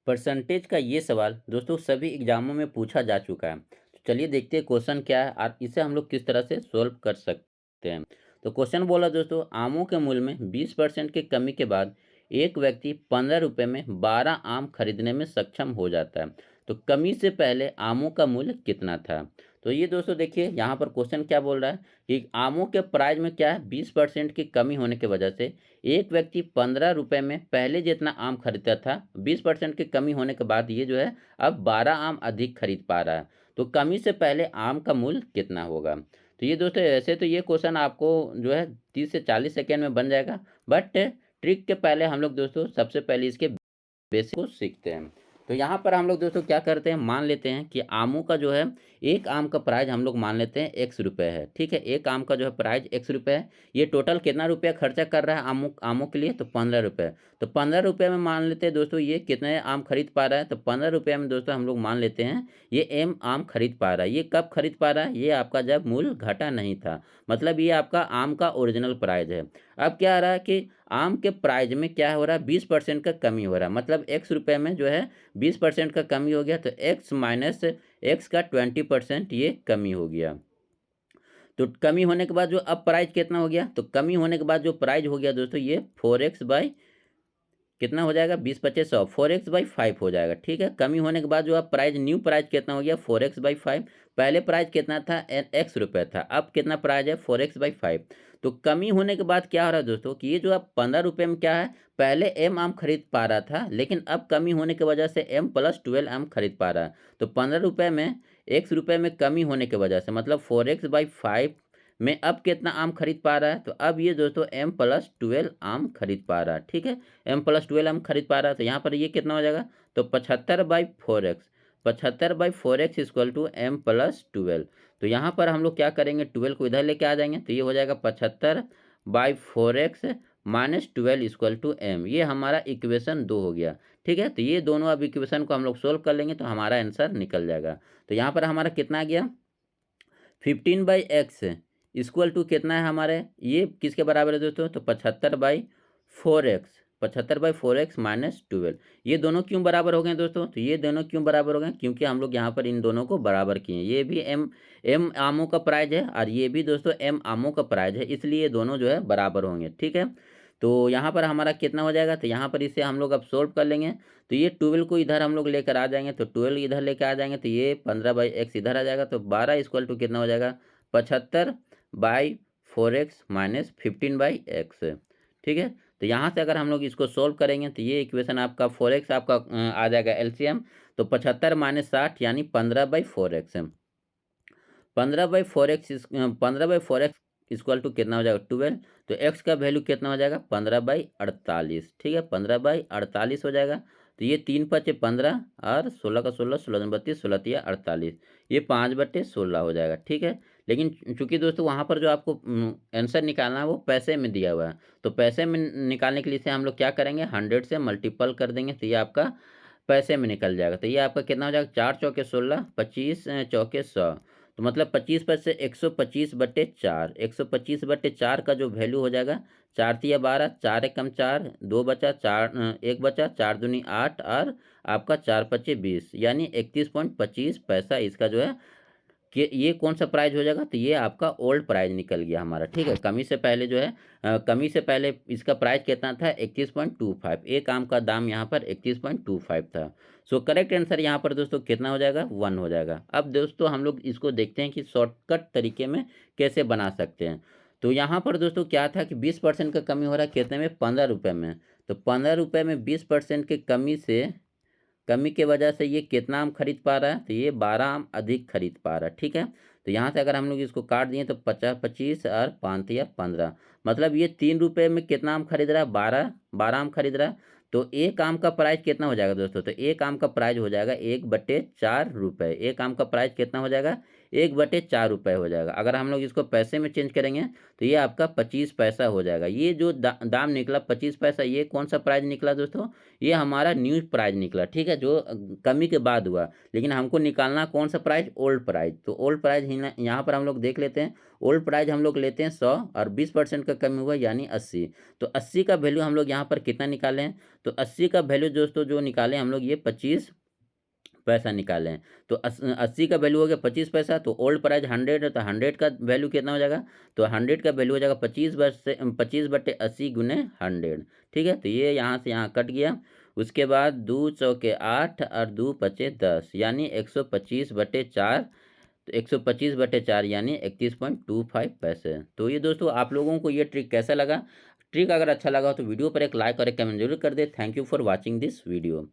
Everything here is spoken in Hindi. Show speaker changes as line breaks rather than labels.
परसेंटेज का ये सवाल दोस्तों सभी एग्जामों में पूछा जा चुका है। तो चलिए देखते हैं क्वेश्चन क्या है और इसे हम लोग किस तरह से सॉल्व कर सकते हैं। तो क्वेश्चन बोला दोस्तों, आमों के मूल्य में 20% की कमी के बाद एक व्यक्ति 15 रुपये में 12 आम खरीदने में सक्षम हो जाता है। तो कमी से पहले आमों का मूल्य कितना था? तो ये दोस्तों देखिए यहाँ पर क्वेश्चन क्या बोल रहा है कि आमों के प्राइस में क्या है, 20% की कमी होने की वजह से एक व्यक्ति 15 रुपये में पहले जितना आम खरीदता था, 20% की कमी होने के बाद ये जो है अब 12 आम अधिक खरीद पा रहा है। तो कमी से पहले आम का मूल्य कितना होगा? तो ये दोस्तों ऐसे तो ये क्वेश्चन आपको जो है 30 से 40 सेकेंड में बन जाएगा, बट ट्रिक के पहले हम लोग दोस्तों सबसे पहले इसके बेसिक को सीखते हैं। तो यहाँ पर हम लोग दोस्तों क्या करते हैं, मान लेते हैं कि आमों का जो है एक आम का प्राइस हम लोग मान लेते हैं x रुपये है। ठीक है, एक आम का जो है प्राइस x रुपये है। ये टोटल कितना रुपया खर्चा कर रहा है आमों आमों के लिए? तो 15 रुपये। तो 15 रुपये में मान लेते हैं दोस्तों ये कितने आम खरीद पा रहा है? तो 15 रुपये में दोस्तों हम लोग मान लेते हैं ये एम आम खरीद पा रहा है। ये कब खरीद पा रहा है? ये आपका जब मूल्य घटा नहीं था, मतलब ये आपका आम का ओरिजिनल प्राइस है। अब क्या आ रहा है कि आम के प्राइस में क्या हो रहा है, 20% का कमी हो रहा है, मतलब x रुपये में जो है 20% का कमी हो गया। तो x माइनस एक्स का 20% ये कमी हो गया। तो कमी होने के बाद जो अब प्राइस कितना हो गया? तो कमी होने के बाद जो प्राइस हो गया दोस्तों ये 4x बाई कितना हो जाएगा, 20 × 5 = 100, 4x/5 हो जाएगा। ठीक है, कमी होने के बाद जो अब प्राइस न्यू प्राइस कितना हो गया, 4x/5। पहले प्राइस कितना था, x रुपये था, अब कितना प्राइस है, 4x/5। तो कमी होने के बाद क्या हो रहा है दोस्तों कि ये जो अब 15 रुपये में क्या है, पहले एम आम खरीद पा रहा था, लेकिन अब कमी होने की वजह से एम प्लस 12 आम खरीद पा रहा है। तो 15 रुपये में x रुपये में कमी होने की वजह से मतलब 4x/5 में अब कितना आम खरीद पा रहा है? तो अब ये दोस्तों एम प्लस 12 आम खरीद पा रहा है। ठीक है, एम प्लस 12 हम खरीद पा रहा है। तो यहाँ पर ये कितना हो जाएगा, तो 75/4x, 75/4x equal to M plus 12। तो यहाँ पर हम लोग क्या करेंगे, 12 को इधर लेके आ जाएंगे, तो ये हो जाएगा 75/4x minus 12 equal to M. ये हमारा इक्वेशन 2 हो गया। ठीक है, तो ये दोनों अब इक्वेशन को हम लोग सोल्व कर लेंगे तो हमारा आंसर निकल जाएगा। तो यहाँ पर हमारा कितना आ गया, 15/x इक्वल टू कितना है हमारे, ये किसके बराबर है दोस्तों, तो 75/4x, 75/4x माइनस 12। ये दोनों क्यों बराबर हो गए दोस्तों? तो ये दोनों क्यों बराबर हो गए, क्योंकि हम लोग यहाँ पर इन दोनों को बराबर किए। ये भी एम आमों का प्राइस है और ये भी दोस्तों एम आमों का प्राइस है, इसलिए ये दोनों जो है बराबर होंगे। ठीक है, तो यहाँ पर हमारा कितना हो जाएगा, तो यहाँ पर इसे हम लोग अब सोल्व कर लेंगे। तो ये 12 को इधर हम लोग लेकर आ जाएंगे, तो 12 इधर लेकर आ जाएंगे, तो ये 15/x इधर आ जाएगा। तो 12 इक्वल टू कितना हो जाएगा, 75/4x माइनस 15/x। ठीक है, तो यहाँ से अगर हम लोग इसको सोल्व करेंगे तो ये इक्वेशन आपका 4x आपका आ जाएगा एलसीएम। तो 75 माइनस 60 यानी 15/4x। 15/4x इक्वल टू कितना हो जाएगा, 12। तो x का वैल्यू कितना हो जाएगा, 15/48। ठीक है, 15/48 हो जाएगा। तो ये 3×5 = 15 और 16 का 16, 16×32, 16×3 = 48। ये 5/16 हो जाएगा। ठीक है, लेकिन चूंकि दोस्तों वहाँ पर जो आपको आंसर निकालना है वो पैसे में दिया हुआ है, तो पैसे में निकालने के लिए इसे हम लोग क्या करेंगे, 100 से मल्टीपल कर देंगे, तो ये आपका पैसे में निकल जाएगा। तो ये आपका कितना हो जाएगा, 4×4 = 16, 25×4 = 100। तो मतलब 25 + 125/4, 125/4 का जो वैल्यू हो जाएगा, 4×3 = 12, 4 × 4, 2 बचा, 4 1 बचा, 4 दूनी 8 और आपका 4×5 = 20, यानी 31.25 पैसा इसका जो है कि ये कौन सा प्राइस हो जाएगा, तो ये आपका ओल्ड प्राइस निकल गया हमारा। ठीक है, कमी से पहले जो है कमी से पहले इसका प्राइस कितना था, 31.25। एक आम का दाम यहाँ पर 31.25 था। सो करेक्ट आंसर यहाँ पर दोस्तों कितना हो जाएगा, 1 हो जाएगा। अब दोस्तों हम लोग इसको देखते हैं कि शॉर्टकट तरीके में कैसे बना सकते हैं। तो यहाँ पर दोस्तों क्या था कि 20% का कमी हो रहा है कितने में, 15 रुपये में। तो 15 रुपये में 20% की कमी के वजह से ये कितना आम खरीद पा रहा है, तो ये 12 आम अधिक खरीद पा रहा है। ठीक है, तो यहाँ से अगर हम लोग इसको काट दिए तो 50 25 और 5×3 = 15, मतलब ये 3 रुपये में कितना आम खरीद रहा है, 12 आम खरीद रहा है। तो एक आम का प्राइस कितना हो जाएगा दोस्तों, तो एक आम का प्राइस हो जाएगा 1/4 रुपये। एक आम का प्राइस कितना हो जाएगा, 1/4 रुपये हो जाएगा। अगर हम लोग इसको पैसे में चेंज करेंगे तो ये आपका 25 पैसा हो जाएगा। ये जो दाम निकला 25 पैसा, ये कौन सा प्राइस निकला दोस्तों? ये हमारा न्यू प्राइस निकला, ठीक है, जो कमी के बाद हुआ। लेकिन हमको निकालना कौन सा प्राइस? Old price. तो ओल्ड प्राइस यहाँ पर हम लोग देख लेते हैं। ओल्ड प्राइस हम लोग लेते हैं 100 और 20% का कमी हुआ यानी 80। तो 80 का वैल्यू हम लोग यहाँ पर कितना निकाले हैं? तो 80 का वैल्यू दोस्तों जो निकाले हम लोग, ये 25 पैसा निकाले हैं। तो 80 का वैल्यू हो गया 25 पैसा। तो ओल्ड प्राइस 100 है, तो 100 का वैल्यू कितना हो जाएगा? तो 100 का वैल्यू हो जाएगा 25/80 गुने 100। ठीक है, तो ये यहाँ से यहाँ कट गया। उसके बाद 2 चौके 8 और 2 पचे 10 यानी 125/4। तो 125/4 यानी 31.25 पैसे। तो ये दोस्तों आप लोगों को ये ट्रिक कैसा लगा? ट्रिक अगर अच्छा लगा हो तो वीडियो पर एक लाइक और एक कमेंट जरूर कर दे। Thank you for watching this video.